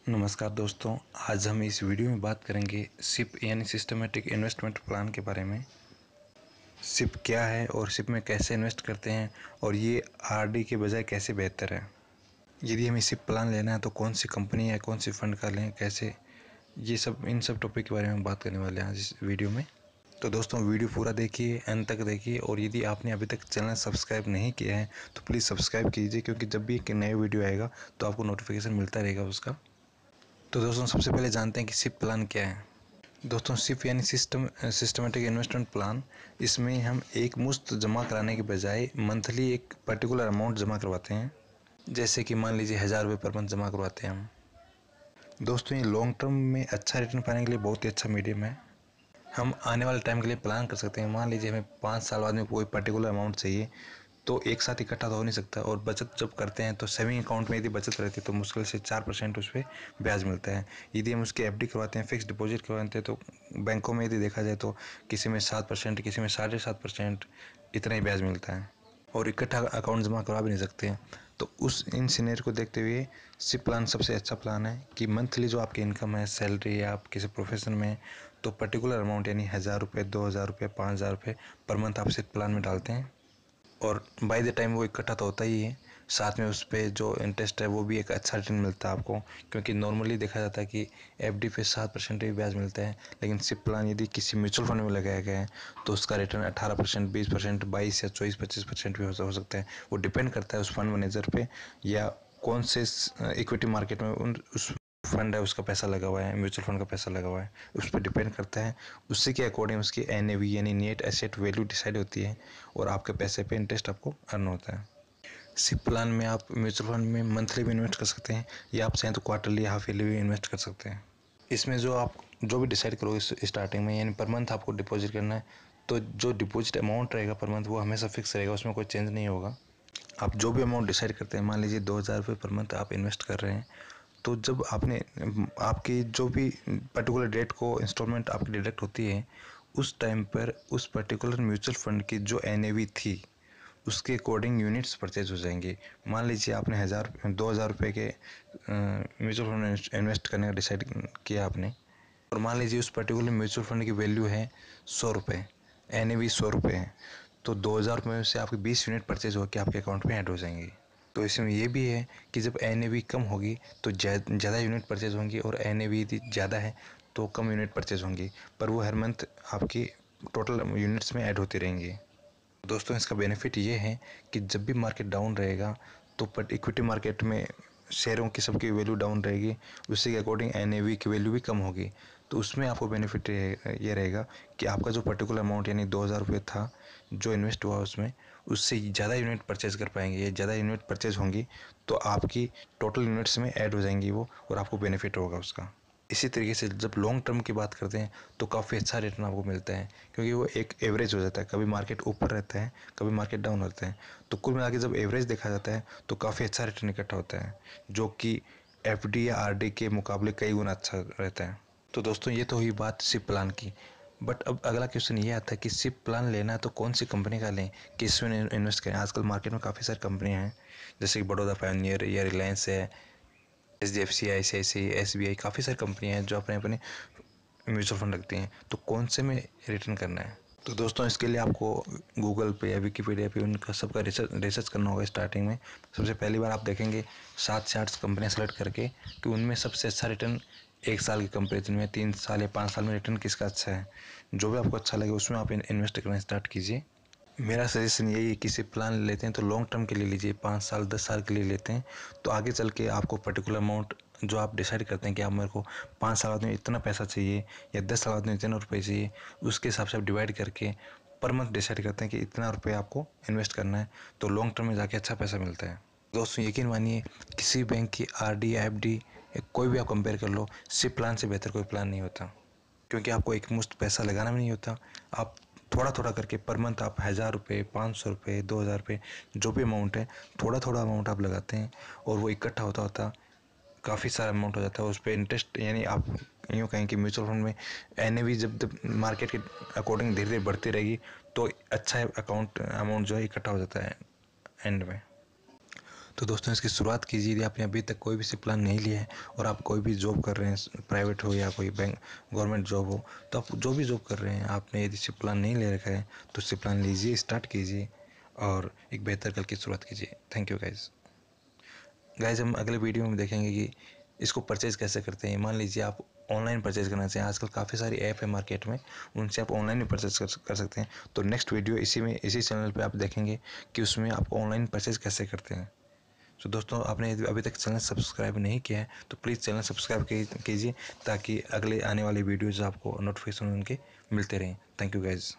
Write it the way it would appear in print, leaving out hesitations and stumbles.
नमस्कार दोस्तों, आज हम इस वीडियो में बात करेंगे सिप यानी सिस्टमेटिक इन्वेस्टमेंट प्लान के बारे में। सिप क्या है और सिप में कैसे इन्वेस्ट करते हैं और ये आरडी के बजाय कैसे बेहतर है। यदि हमें सिप प्लान लेना है तो कौन सी कंपनी है, कौन सी फ़ंड का लें, कैसे, ये सब इन सब टॉपिक के बारे में बात करने वाले हैं आज इस वीडियो में। तो दोस्तों वीडियो पूरा देखिए, अंत तक देखिए, और यदि आपने अभी तक चैनल सब्सक्राइब नहीं किया है तो प्लीज़ सब्सक्राइब कीजिए, क्योंकि जब भी एक नया वीडियो आएगा तो आपको नोटिफिकेशन मिलता रहेगा उसका। तो दोस्तों सबसे पहले जानते हैं कि सिप प्लान क्या है। दोस्तों सिप यानी सिस्टमेटिक इन्वेस्टमेंट प्लान, इसमें हम एक मुश्त जमा कराने के बजाय मंथली एक पर्टिकुलर अमाउंट जमा करवाते हैं। जैसे कि मान लीजिए 1000 रुपये पर मंथ जमा करवाते हैं हम। दोस्तों ये लॉन्ग टर्म में अच्छा रिटर्न पाने के लिए बहुत ही अच्छा मीडियम है। हम आने वाले टाइम के लिए प्लान कर सकते हैं। मान लीजिए हमें 5 साल बाद में कोई पर्टिकुलर अमाउंट चाहिए, तो एक साथ इकट्ठा तो हो नहीं सकता, और बचत जब करते हैं तो सेविंग अकाउंट में यदि बचत रहती है तो मुश्किल से 4% उस पर ब्याज मिलता है। यदि हम उसके एफडी करवाते हैं, फिक्स डिपॉजिट करवाते हैं, तो बैंकों में यदि देखा जाए तो किसी में 7%, किसी में 7.5% इतना ही ब्याज मिलता है, और इकट्ठा अकाउंट जमा करवा भी नहीं सकते हैं। तो उस इन सिनेरियो को देखते हुए सिप प्लान सबसे अच्छा प्लान है कि मंथली जो आपकी इनकम है, सैलरी या आप किसी प्रोफेशन में, तो पर्टिकुलर अमाउंट यानी 1000 रुपये, 2000 रुपये, 5000 रुपये पर मंथ आप सिप प्लान में डालते हैं, और बाय द टाइम वो इकट्ठा तो होता ही है, साथ में उस पर जो इंटरेस्ट है वो भी एक अच्छा रिटर्न मिलता है आपको। क्योंकि नॉर्मली देखा जाता है कि एफडी पे 7% ही ब्याज मिलता है, लेकिन सिप प्लान यदि किसी म्यूचुअल फंड में लगाया गया है तो उसका रिटर्न 18%, 20%, 22 या 24-25% भी हो सकता है। वो डिपेंड करता है उस फंड मैनेजर पे, या कौन से इक्विटी मार्केट में उस फंड है उसका पैसा लगा हुआ है, म्यूचुअल फंड का पैसा लगा हुआ है, उस पर डिपेंड करता है। उसी के अकॉर्डिंग उसकी एनएवी यानी नेट एसेट वैल्यू डिसाइड होती है, और आपके पैसे पे इंटरेस्ट आपको अर्न होता है। सिप प्लान में आप म्यूचुअल फंड में मंथली भी इन्वेस्ट कर सकते हैं, या आप चाहें तो क्वार्टरली, हाफ ईयरली भी इन्वेस्ट कर सकते हैं। इसमें जो भी डिसाइड करोगे स्टार्टिंग में, यानी पर मंथ आपको डिपॉजिट करना है, तो जो डिपॉजिट अमाउंट रहेगा पर मंथ वो हमेशा फिक्स रहेगा, उसमें कोई चेंज नहीं होगा। आप जो भी अमाउंट डिसाइड करते हैं, मान लीजिए 2000 रुपये पर मंथ आप इन्वेस्ट कर रहे हैं, तो जब आपकी जो भी पर्टिकुलर डेट को इंस्टॉलमेंट आपकी डिडक्ट होती है, उस टाइम पर उस पर्टिकुलर म्यूचुअल फंड की जो एनएवी थी उसके अकॉर्डिंग यूनिट्स परचेज हो जाएंगे। मान लीजिए आपने 2000 रुपये के म्यूचुअल फंड में इन्वेस्ट करने का डिसाइड किया आपने, और मान लीजिए उस पर्टिकुलर म्यूचुअल फंड की वैल्यू है 100 रुपये, एनएवी 100 रुपये है, तो 2000 रुपये में से आपके 20 यूनिट परचेज होकर आपके अकाउंट में ऐड हो जाएंगे। तो इसमें ये भी है कि जब एनएवी कम होगी तो ज़्यादा यूनिट परचेज होंगी, और एनएवी यदि ज़्यादा है तो कम यूनिट परचेज होंगी, पर वो हर मंथ आपकी टोटल यूनिट्स में ऐड होती रहेंगी। दोस्तों इसका बेनिफिट ये है कि जब भी मार्केट डाउन रहेगा तो इक्विटी मार्केट में शेयरों की सबकी वैल्यू डाउन रहेगी, उसी के अकॉर्डिंग एनएवी की वैल्यू भी कम होगी। तो उसमें आपको बेनिफिट ये रहेगा कि आपका जो पर्टिकुलर अमाउंट यानी 2000 रुपये था जो इन्वेस्ट हुआ उसमें, उससे ज़्यादा यूनिट परचेज कर पाएंगे, या ज़्यादा यूनिट परचेज होंगी तो आपकी टोटल यूनिट्स में ऐड हो जाएंगी वो, और आपको बेनिफिट होगा उसका। इसी तरीके से जब लॉन्ग टर्म की बात करते हैं तो काफ़ी अच्छा रिटर्न आपको मिलता है, क्योंकि वो एक एवरेज हो जाता है, कभी मार्केट ऊपर रहता है, कभी मार्केट डाउन रहता है, तो कुल मिला के जब एवरेज देखा जाता है तो काफ़ी अच्छा रिटर्न इकट्ठा होता है, जो कि एफडी या आरडी के मुकाबले कई गुना अच्छा रहता है। तो दोस्तों ये तो हुई बात सिप प्लान की, बट अब अगला क्वेश्चन ये आता है कि सिप प्लान लेना है तो कौन सी कंपनी का लें, किसमें इन्वेस्ट करें। आजकल मार्केट में काफ़ी सारी कंपनियां हैं, जैसे कि बड़ौदा पायोनियर या रिलायंस है, एचडीएफसी, आईसीआईसीआई, एसबीआई, काफ़ी सारी कंपनियां हैं जो अपने अपने म्यूचुअल फंड रखती हैं। तो कौन से में रिटर्न करना है, तो दोस्तों इसके लिए आपको गूगल पे या विकीपीडिया पे उनका सबका रिसर्च करना होगा। स्टार्टिंग में सबसे पहली बार आप देखेंगे 7 से 8 कंपनियाँ सेलेक्ट करके कि उनमें सबसे अच्छा रिटर्न 1 साल के कंपेरिजन में, 3 साल या 5 साल में रिटर्न किसका अच्छा है। जो भी आपको अच्छा लगे उसमें आप इन्वेस्ट करना स्टार्ट कीजिए। मेरा सजेशन यही है कि सिप प्लान लेते हैं तो लॉन्ग टर्म के लिए लीजिए, 5 साल 10 साल के लिए लेते हैं, तो आगे चल के आपको पर्टिकुलर अमाउंट जो आप डिसाइड करते हैं कि आप मेरे को 5 साल बाद में इतना पैसा चाहिए या 10 साल बाद में इतने रुपये चाहिए, उसके हिसाब से आप डिवाइड करके पर मंथ डिसाइड करते हैं कि इतना रुपये आपको इन्वेस्ट करना है, तो लॉन्ग टर्म में जाके अच्छा पैसा मिलता है। दोस्तों यकीन मानिए, किसी बैंक की आरडी या एफडी कोई भी आप कंपेयर कर लो, सिप प्लान से बेहतर कोई प्लान नहीं होता, क्योंकि आपको एक मुश्त पैसा लगाना भी नहीं होता। आप थोड़ा थोड़ा करके पर मंथ आप 1000 रुपये, 500 रुपये, 2000 रुपये, जो भी अमाउंट है, थोड़ा थोड़ा अमाउंट आप लगाते हैं, और वो इकट्ठा होता होता काफ़ी सारा अमाउंट हो जाता है। उस पर इंटरेस्ट, यानी आप यूँ कहें कि म्यूचुअल फंड में एनएवी जब मार्केट के अकॉर्डिंग धीरे धीरे बढ़ती रहेगी तो अच्छा अमाउंट जो है इकट्ठा हो जाता है एंड में। तो दोस्तों इसकी शुरुआत कीजिए। यदि आपने अभी तक कोई भी सिप प्लान नहीं लिया है और आप कोई भी जॉब कर रहे हैं, प्राइवेट हो या कोई बैंक गवर्नमेंट जॉब हो, तो आप जो भी जॉब कर रहे हैं आपने यदि सिप प्लान नहीं ले रखा है तो सिप प्लान लीजिए, स्टार्ट कीजिए और एक बेहतर कल की शुरुआत कीजिए। थैंक यू गाइज हम अगले वीडियो में देखेंगे कि इसको परचेज़ कैसे करते हैं। मान लीजिए आप ऑनलाइन परचेज़ करना चाहिए, आजकल काफ़ी सारी ऐप है मार्केट में, उनसे आप ऑनलाइन भी परचेज़ कर सकते हैं। तो नेक्स्ट वीडियो इसी चैनल पे आप देखेंगे कि उसमें आप ऑनलाइन परचेज़ कैसे करते हैं। तो दोस्तों आपने अभी तक चैनल सब्सक्राइब नहीं किया है तो प्लीज़ चैनल सब्सक्राइब कीजिए ताकि अगले आने वाली वीडियोज़ आपको नोटिफिकेशन उनके मिलते रहें। Thank you guys.